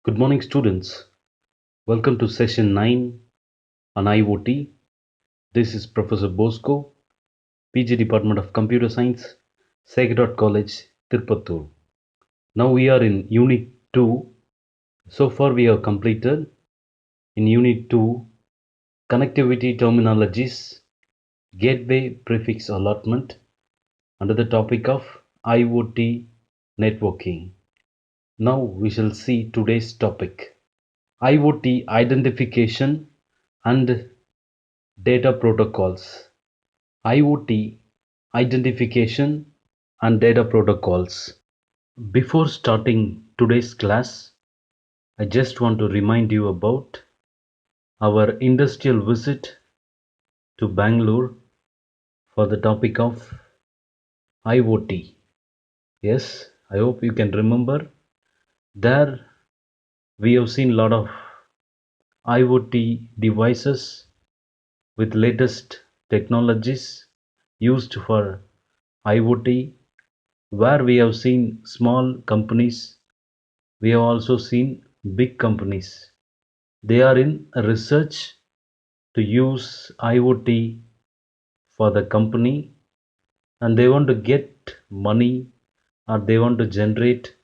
Good morning, students. Welcome to session 9 on IoT. This is Professor Bosco, PG Department of Computer Science, Sacred College, Tirupattur. Now we are in Unit 2. So far we have completed in Unit 2 Connectivity Terminologies, Gateway Prefix Allotment under the topic of IoT Networking. Now we shall see today's topic. IoT identification and data protocols. IoT identification and data protocols. Before starting today's class, I just want to remind you about our industrial visit to Bangalore for the topic of IoT. Yes, I hope you can remember. There we have seen a lot of IoT devices with latest technologies used for IoT, where we have seen small companies, we have also seen big companies. They are in research to use IoT for the company, and they want to get money, or they want to generate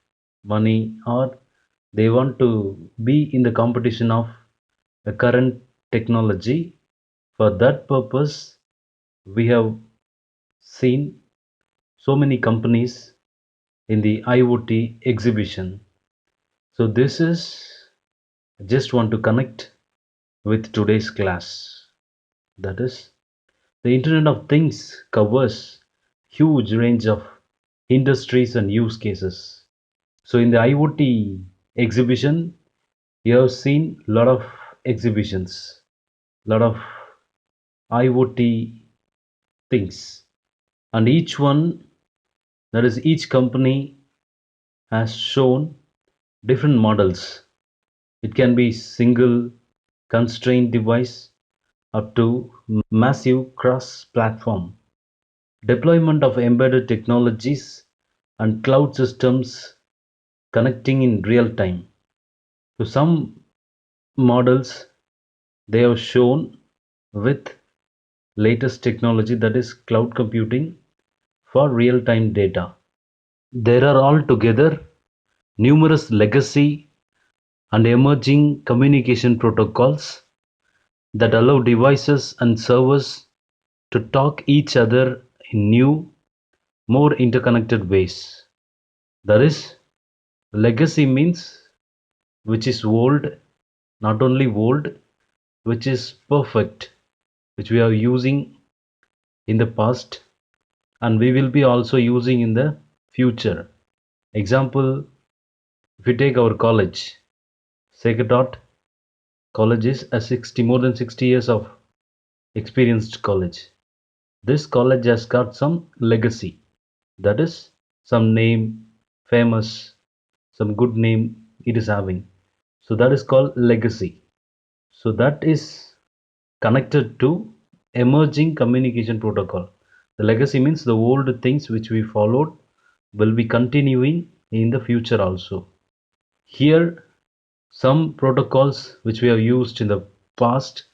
money, or they want to be in the competition of the current technology. For that purpose, we have seen so many companies in the IoT exhibition. So this is just want to connect with today's class. That is, the Internet of Things covers huge range of industries and use cases. So in the IoT exhibition, you have seen a lot of exhibitions, lot of IoT things, and each one, that is each company has shown different models. It can be single constrained device up to massive cross-platform deployment of embedded technologies and cloud systems connecting in real time. So some models they have shown with latest technology, that is cloud computing for real-time data. There are altogether numerous legacy and emerging communication protocols that allow devices and servers to talk each other in new, more interconnected ways. That is, legacy means which is old, not only old, which is perfect, which we are using in the past and we will be also using in the future. Example, if you take our college, Sacred College is a more than 60 years of experienced college. This college has got some legacy, that is some name, famous, some good name it is having. So that is called legacy. So that is connected to emerging communication protocol. The legacy means the old things which we followed will be continuing in the future also. Here some protocols which we have used in the past,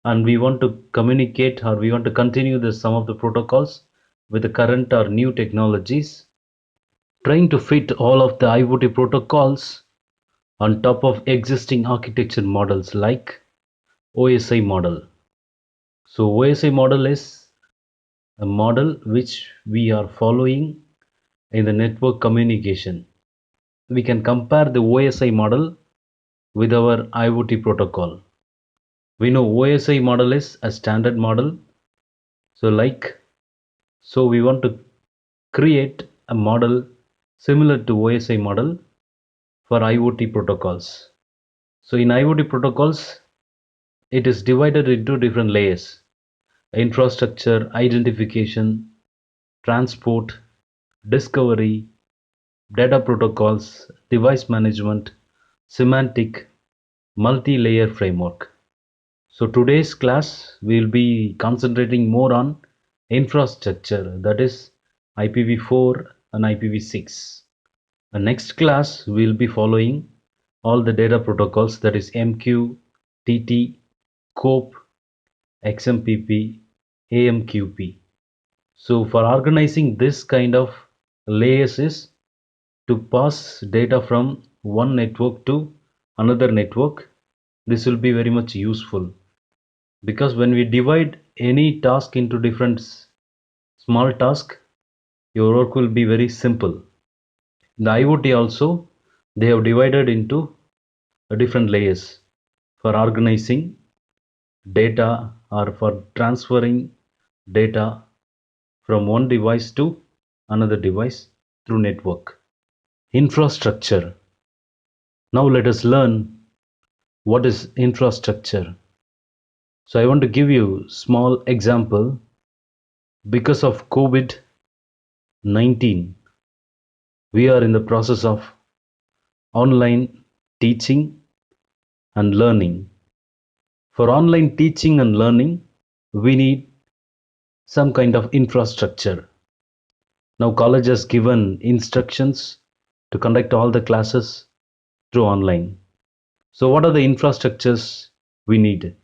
and we want to communicate or we want to continue some of the protocols with the current or new technologies, trying to fit all of the IoT protocols on top of existing architecture models like OSI model. So OSI model is a model which we are following in the network communication. We can compare the OSI model with our IoT protocol. We know OSI model is a standard model. So we want to create a model similar to OSI model for IoT protocols. So in IoT protocols, it is divided into different layers: infrastructure, identification, transport, discovery, data protocols, device management, semantic, multi-layer framework. So today's class will be concentrating more on infrastructure, that is IPv4 and IPv6. The next class will be following all the data protocols, that is MQ, TT, COPE, XMPP, AMQP. So for organizing this kind of layers is to pass data from one network to another network. This will be very much useful, because when we divide any task into different small tasks, your work will be very simple. The IoT also, they have divided into different layers for organizing data or for transferring data from one device to another device through network. Infrastructure. Now let us learn what is infrastructure. So I want to give you small example. Because of COVID-19, we are in the process of online teaching and learning. For online teaching and learning, we need some kind of infrastructure. Now college has given instructions to conduct all the classes through online. So what are the infrastructures we need?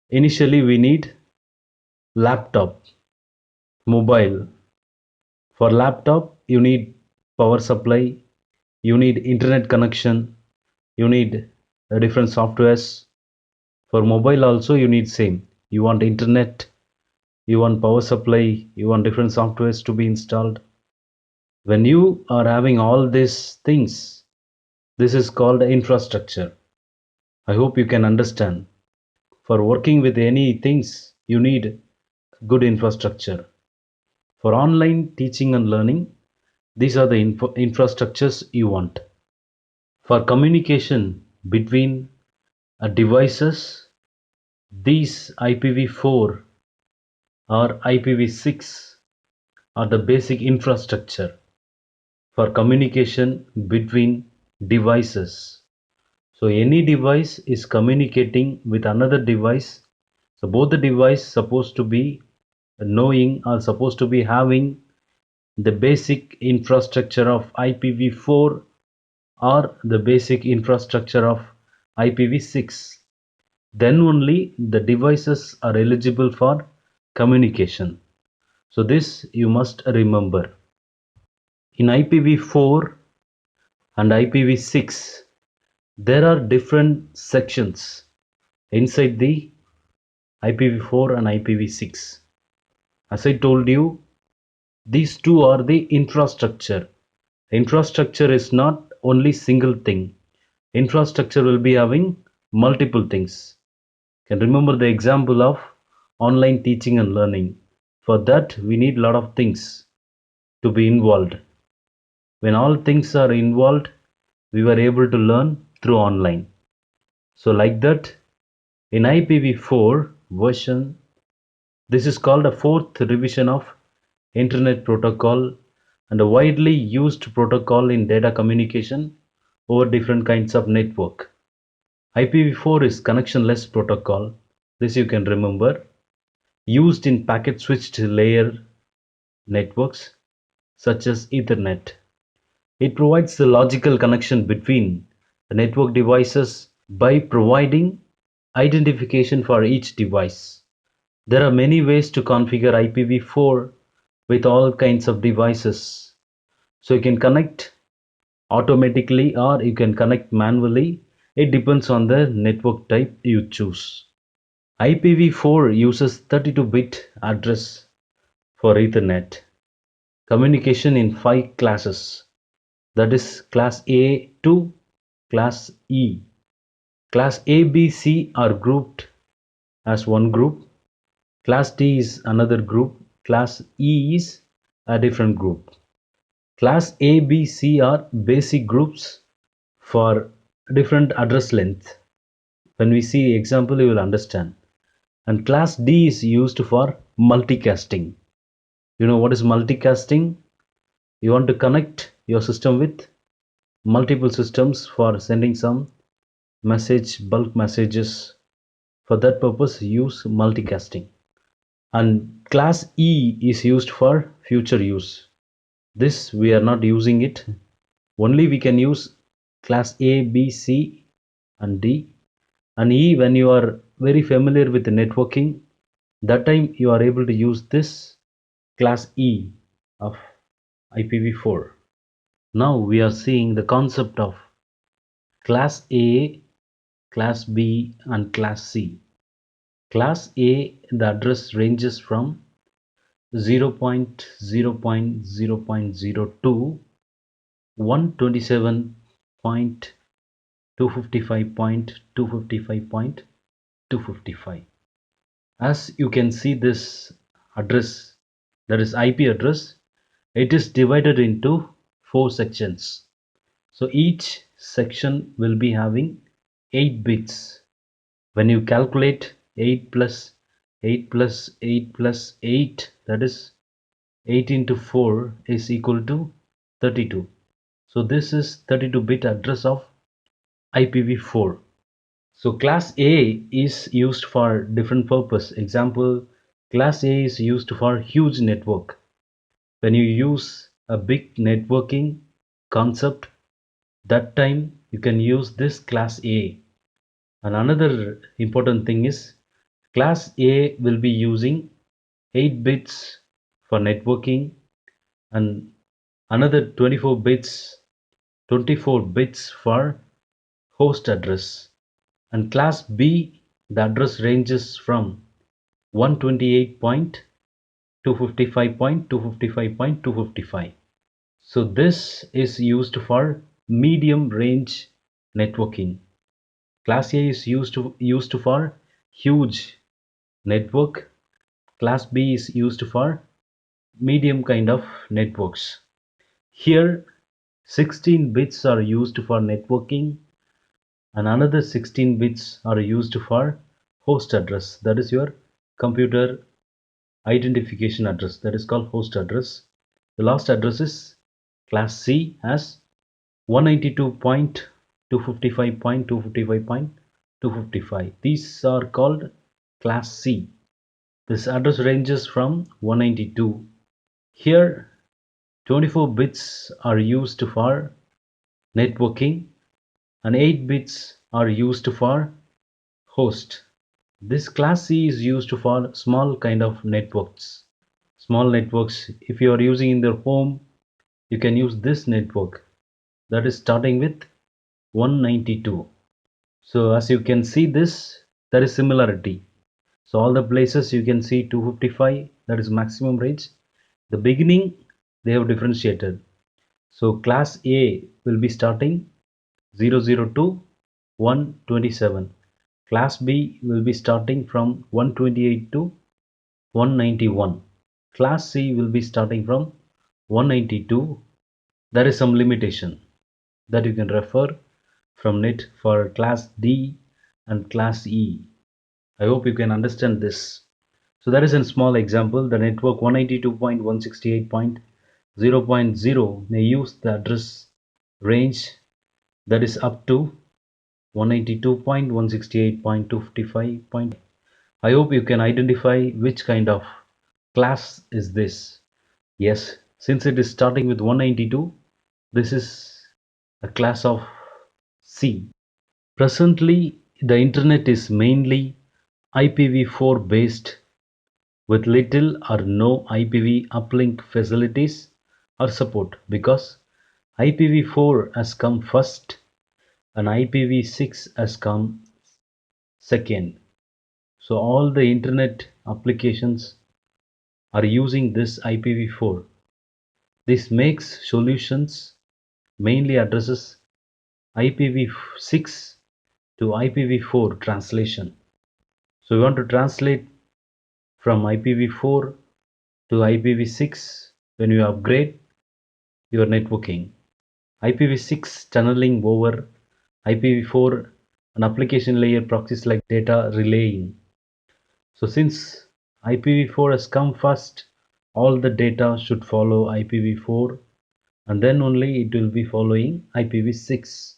Initially we need laptop, mobile. For laptop you need power supply, you need internet connection, you need different softwares. For mobile also you need same. You want internet, you want power supply, you want different softwares to be installed. When you are having all these things, this is called infrastructure. I hope you can understand. For working with any things, you need good infrastructure. For online teaching and learning, these are the infrastructures you want. For communication between devices, these IPv4 or IPv6 are the basic infrastructure for communication between devices. So any device is communicating with another device. So both the device supposed to be knowing or supposed to be having the basic infrastructure of IPv4 or the basic infrastructure of IPv6. Then only the devices are eligible for communication. So this you must remember. In IPv4 and IPv6, there are different sections inside the IPv4 and IPv6. As I told you, these two are the infrastructure. Infrastructure is not only single thing. Infrastructure will be having multiple things. You can remember the example of online teaching and learning. For that, we need a lot of things to be involved. When all things are involved, we were able to learn through online. So like that, in IPv4 version, this is called a fourth revision of Internet Protocol and a widely used protocol in data communication over different kinds of network. IPv4 is connectionless protocol. This you can remember. Used in packet switched layer networks such as Ethernet. It provides the logical connection between the network devices by providing identification for each device. There are many ways to configure IPv4 with all kinds of devices. So you can connect automatically or you can connect manually. It depends on the network type you choose. IPv4 uses 32-bit address for Ethernet. Communication in 5 classes. That is class A to class E. Class A, B, C are grouped as one group. Class D is another group. Class E is a different group. Class A, B, C are basic groups for different address length. When we see example, you will understand. And class D is used for multicasting. You know what is multicasting? You want to connect your system with multiple systems for sending some bulk messages. For that purpose, use multicasting. And class E is used for future use. This we are not using it. Only we can use class A, B, C, and D. And E, when you are very familiar with the networking, that time you are able to use this class E of IPv4. Now we are seeing the concept of class A, class B, and class C. Class A, the address ranges from 0.0.0.02 127.255.255.255. As you can see, this address, that is IP address, it is divided into 4 sections. So each section will be having 8 bits. When you calculate 8 plus 8 plus 8 plus 8, that is 8 into 4 is equal to 32. So this is 32-bit address of IPv4. So class A is used for different purpose. Example, class A is used for huge network. When you use a big networking concept, that time you can use this class A. And another important thing is class A will be using 8 bits for networking and another 24 bits for host address. And class B, the address ranges from 128.255.255.255. So this is used for medium range networking. Class A is used for huge network. Class B is used for medium kind of networks. Here 16 bits are used for networking and another 16 bits are used for host address, that is your computer identification address, that is called host address. The last address is class C as 192.255.255.255. These are called class C. This address ranges from 192. Here 24 bits are used for networking and 8 bits are used for host. This class C is used for small kind of networks. Small networks, if you are using in their home, you can use this network that is starting with 192. So as you can see this, there is similarity. So all the places you can see 255, that is maximum range. The beginning they have differentiated. So class A will be starting 002 127. Class B will be starting from 128 to 191. Class C will be starting from 192. There is some limitation that you can refer from net for class D and class E. I hope you can understand this. So that is a small example. The network 192.168.0.0 may use the address range that is up to 192.168.255. I hope you can identify which kind of class is this. Yes, since it is starting with 192, this is a class of C. Presently, the internet is mainly IPv4 based with little or no IPv uplink facilities or support because IPv4 has come first and IPv6 has come second. So all the internet applications are using this IPv4. This makes solutions mainly addresses IPv6 to IPv4 translation. So we want to translate from IPv4 to IPv6 when you upgrade your networking. IPv6 tunneling over IPv4 and application layer proxies like data relaying. So since IPv4 has come first, all the data should follow IPv4 and then only it will be following IPv6.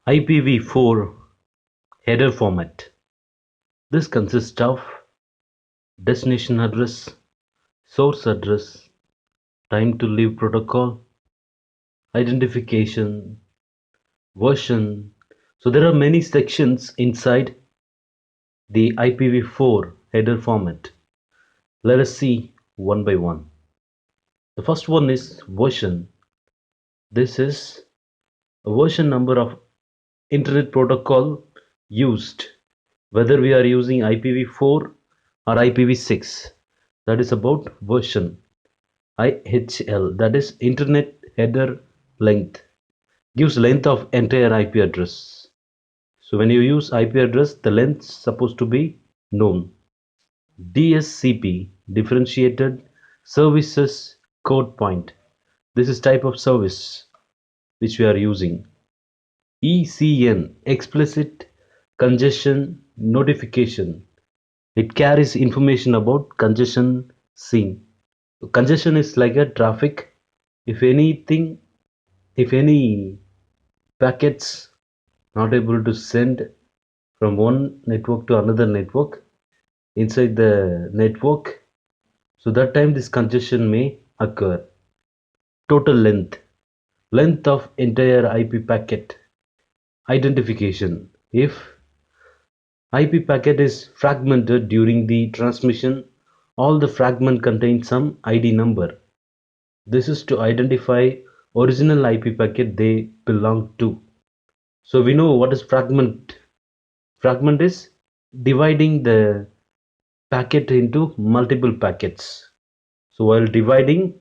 IPv4 header format. This consists of destination address, source address, time to leave protocol, identification, version. So there are many sections inside the IPv4 header format. Let us see one by one. The first one is version. This is a version number of internet protocol used, whether we are using IPv4 or IPv6. That is about version. IHL, that is internet header length, gives length of entire IP address. So when you use IP address, the length is supposed to be known. DSCP, differentiated services code point. This is type of service which we are using. ECN, explicit congestion notification. It carries information about congestion scene. Congestion is like a traffic. If anything, if any packets not able to send from one network to another network inside the network, so that time this congestion may occur. Total length of entire IP packet. Identification. If IP packet is fragmented during the transmission, all the fragment contains some ID number. This is to identify original IP packet they belong to. So we know what is fragment. Fragment is dividing the packet into multiple packets. So while dividing,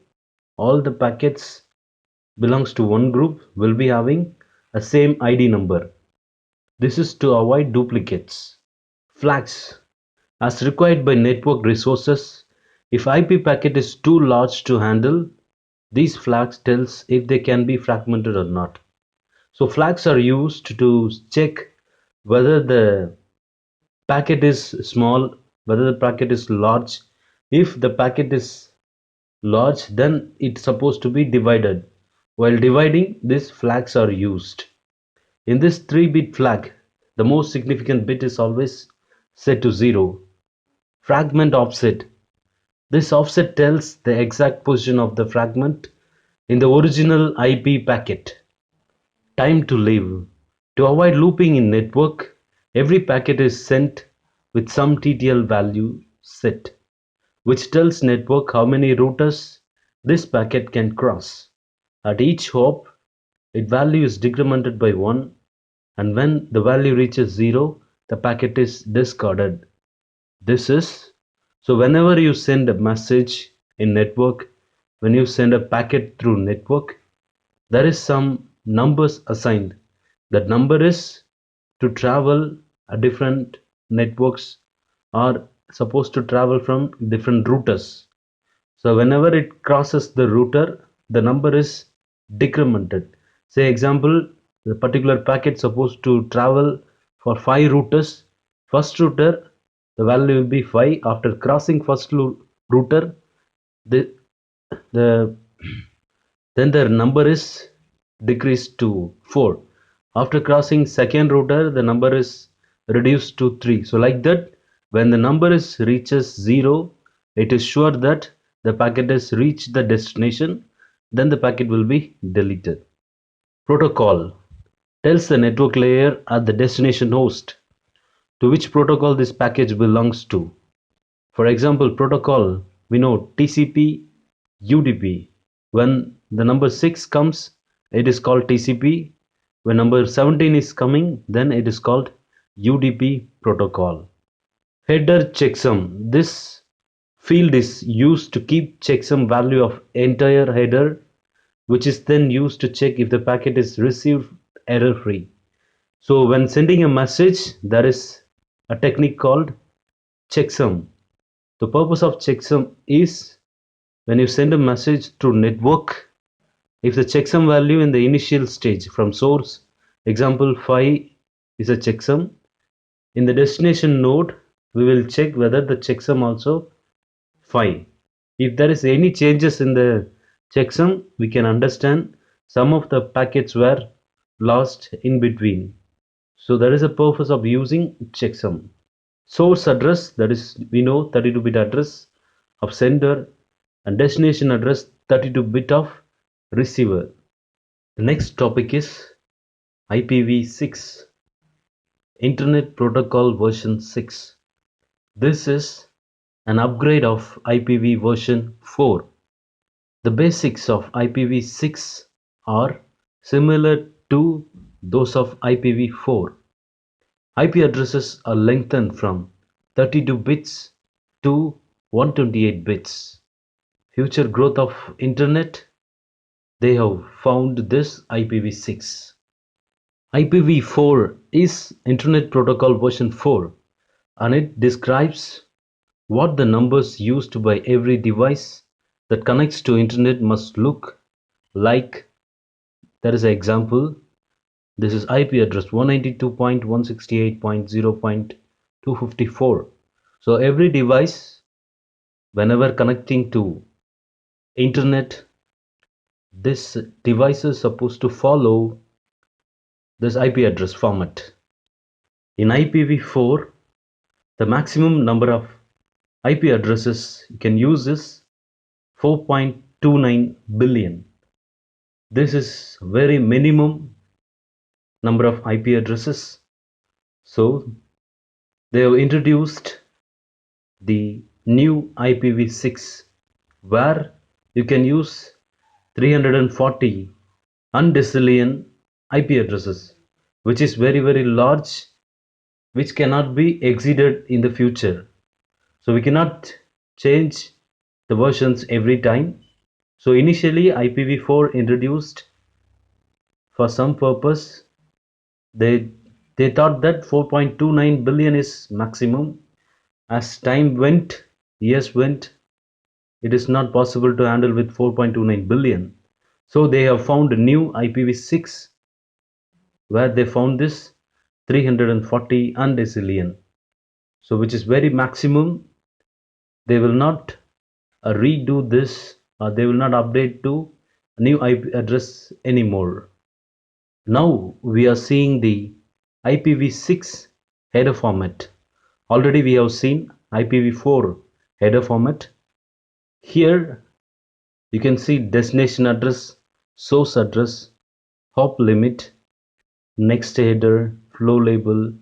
all the packets belongs to one group will be having a same ID number. This is to avoid duplicates. Flags. As required by network resources, if IP packet is too large to handle, these flags tells if they can be fragmented or not. So flags are used to check whether the packet is small, whether the packet is large. If the packet is large, then it's supposed to be divided. While dividing, these flags are used. In this 3-bit flag, the most significant bit is always set to 0. Fragment offset. This offset tells the exact position of the fragment in the original IP packet. Time to live. To avoid looping in network, every packet is sent with some TTL value set, which tells network how many routers this packet can cross. At each hop, its value is decremented by 1, and when the value reaches 0, the packet is discarded. This is so whenever you send a message in network, when you send a packet through network, there is some numbers assigned. That number is to travel a different networks are supposed to travel from different routers. So whenever it crosses the router, the number is decremented. Say example, the particular packet supposed to travel for 5 routers. First router, the value will be 5. After crossing first router, the, the then the number is decreased to 4. After crossing second router, the number is reduced to 3. So like that, when the number is reaches 0, it is sure that the packet has reached the destination, then the packet will be deleted. Protocol tells the network layer at the destination host to which protocol this package belongs to. For example, protocol, we know TCP, UDP. When the number 6 comes, it is called TCP. When number 17 is coming, then it is called UDP protocol. Header checksum. This field is used to keep checksum value of entire header, which is then used to check if the packet is received error free. So when sending a message, there is a technique called checksum. The purpose of checksum is when you send a message through network, if the checksum value in the initial stage from source, example 5 is a checksum, in the destination node, we will check whether the checksum also 5. If there is any changes in the checksum, we can understand some of the packets were lost in between. So there is a purpose of using checksum. Source address, that is we know 32-bit address of sender, and destination address 32-bit of receiver. The next topic is IPv6 Internet Protocol version 6. This is an upgrade of IPv version 4. The basics of IPv6 are similar to those of IPv4. IP addresses are lengthened from 32 bits to 128 bits. Future growth of Internet, they have found this IPv6. IPv4 is Internet Protocol version 4, and it describes what the numbers used by every device that connects to Internet must look like. There is an example. This is IP address 192.168.0.254. So every device, whenever connecting to Internet, this device is supposed to follow this IP address format. In IPv4, the maximum number of IP addresses you can use is 4.29 billion. This is very minimum number of IP addresses. So they have introduced the new IPv6 where you can use 340 undecillion IP addresses, which is very large, which cannot be exceeded in the future. So we cannot change the versions every time. So initially IPv4 introduced for some purpose. They thought that 4.29 billion is maximum. As time went, years went, it is not possible to handle with 4.29 billion. So they have found a new IPv6 where they found this 340 undecillion. So which is very maximum. They will not redo this, or they will not update to a new IP address anymore. Now we are seeing the IPv6 header format. Already we have seen IPv4 header format. Here you can see destination address, source address, hop limit, next header, flow label,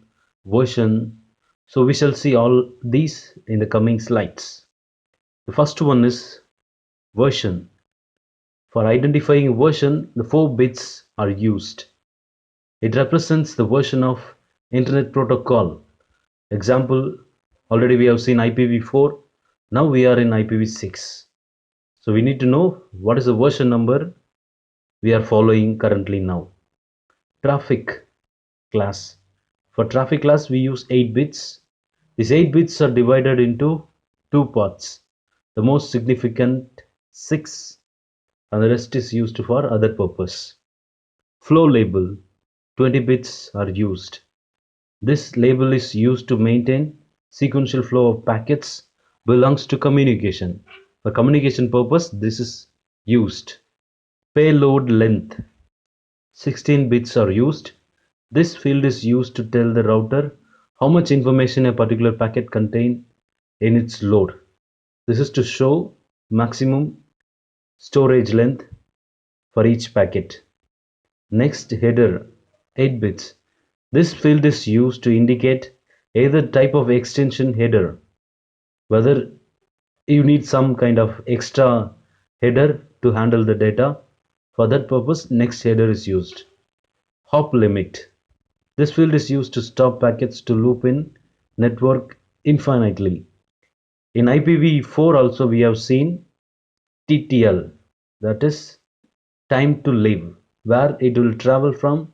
version. So we shall see all these in the coming slides. The first one is version. For identifying version, the 4 bits are used. It represents the version of Internet Protocol. Example, already we have seen IPv4, now we are in IPv6. So we need to know what is the version number we are following currently now. Traffic class. For traffic class we use 8 bits. These 8 bits are divided into 2 parts. The most significant 6 and the rest is used for other purpose. Flow label, 20 bits are used. This label is used to maintain sequential flow of packets, belongs to communication. For communication purpose, this is used. Payload length, 16 bits are used. This field is used to tell the router how much information a particular packet contains in its load. This is to show maximum storage length for each packet. Next, header, 8 bits. This field is used to indicate either type of extension header, whether you need some kind of extra header to handle the data. For that purpose, next header is used. Hop limit. This field is used to stop packets to loop in network infinitely. In IPv4 also we have seen TTL, that is time to live, where it will travel from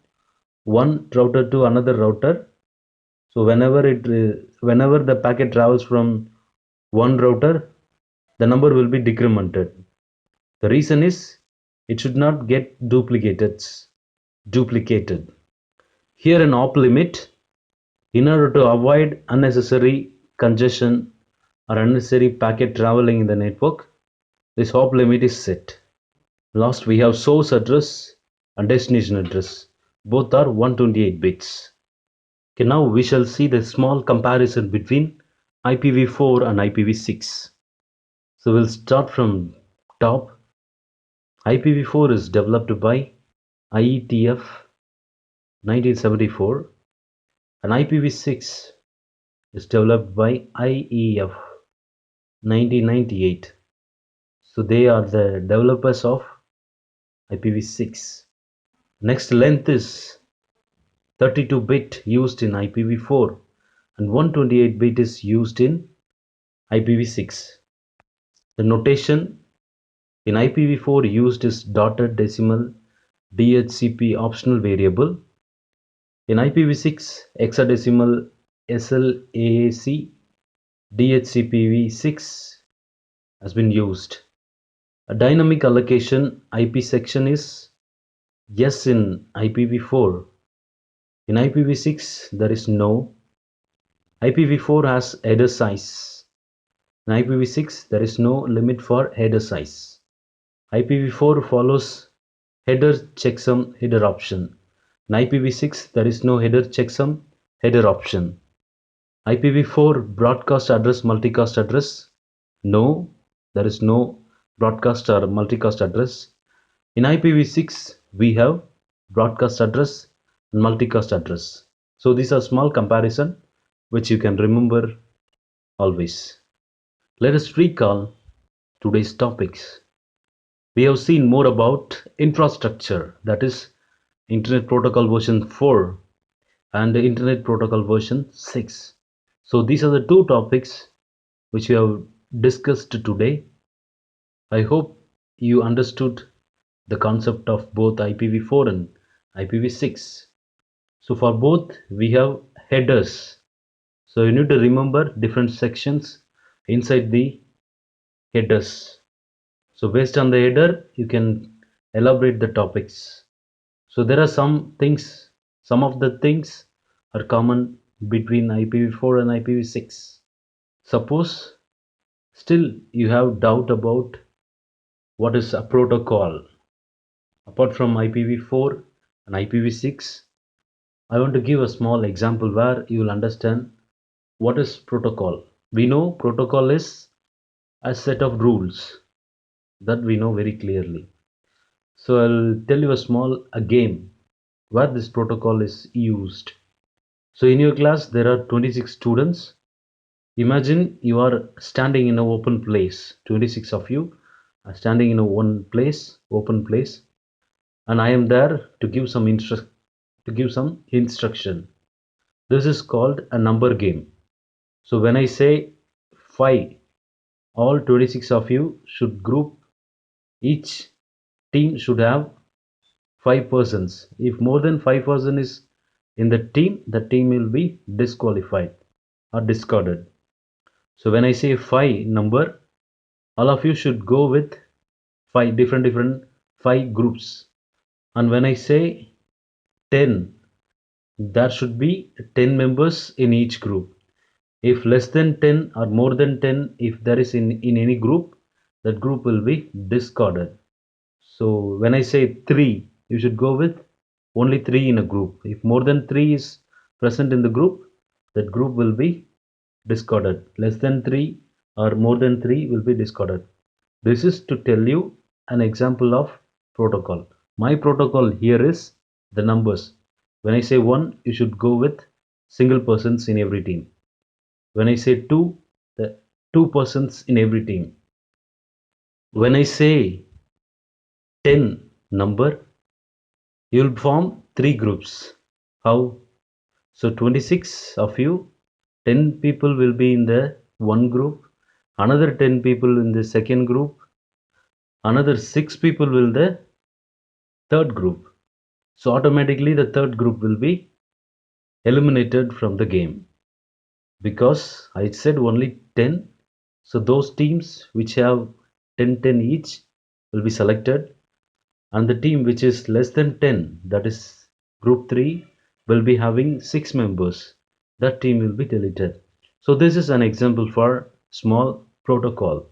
one router to another router. So whenever the packet travels from one router, the number will be decremented. The reason is it should not get duplicated. Here an op limit, in order to avoid unnecessary congestion or unnecessary packet traveling in the network, this hop limit is set. Last we have source address and destination address. Both are 128 bits. Okay, now we shall see the small comparison between IPv4 and IPv6. So we'll start from top. IPv4 is developed by IETF 1974, and IPv6 is developed by IEF 1998. So they are the developers of IPv6. Next, length is 32-bit used in IPv4 and 128-bit is used in IPv6. The notation in IPv4 used is dotted decimal DHCP optional variable. In IPv6, hexadecimal SLAAC DHCPv6 has been used. A dynamic allocation IP section is yes in IPv4. In IPv6, there is no. IPv4 has header size. In IPv6, there is no limit for header size. IPv4 follows header checksum header option. In IPv6, there is no header checksum header option. IPv4 broadcast address multicast address. No, there is no broadcast or multicast address. In IPv6, we have broadcast address and multicast address. So these are small comparison which you can remember always. Let us recall today's topics. We have seen more about infrastructure, that is Internet Protocol version 4 and Internet Protocol version 6. So these are the two topics which we have discussed today. I hope you understood the concept of both IPv4 and IPv6. So for both we have headers. So you need to remember different sections inside the headers. So based on the header, you can elaborate the topics. So there are some of the things are common between IPv4 and IPv6. Suppose still you have doubt about what is a protocol. Apart from IPv4 and IPv6, I want to give a small example where you will understand what is protocol. We know protocol is a set of rules that we know very clearly. So I'll tell you a game where this protocol is used. So in your class there are 26 students. Imagine you are standing in an open place. 26 of you are standing in a open place, and I am there to give some instruction. This is called a number game. So when I say 5, all 26 of you should group. Each team should have 5 persons. If more than 5 persons is in the team will be disqualified or discarded. So when I say 5 number, all of you should go with 5 different 5 groups. And when I say 10, there should be 10 members in each group. If less than 10 or more than 10, if there is in any group, that group will be discarded. So when I say 3, you should go with only 3 in a group. If more than 3 is present in the group, that group will be discarded. Less than 3 or more than 3 will be discarded. This is to tell you an example of protocol. My protocol here is the numbers. When I say 1, you should go with single persons in every team. When I say 2, the 2 persons in every team. When I say 10 number, you will form 3 groups. How? So 26 of you, 10 people will be in the one group, another 10 people in the second group, another 6 people will the third group. So automatically the third group will be eliminated from the game, because I said only 10. So those teams which have 10 each will be selected, and the team which is less than 10, that is group 3, will be having 6 members. That team will be deleted. So this is an example for small protocol.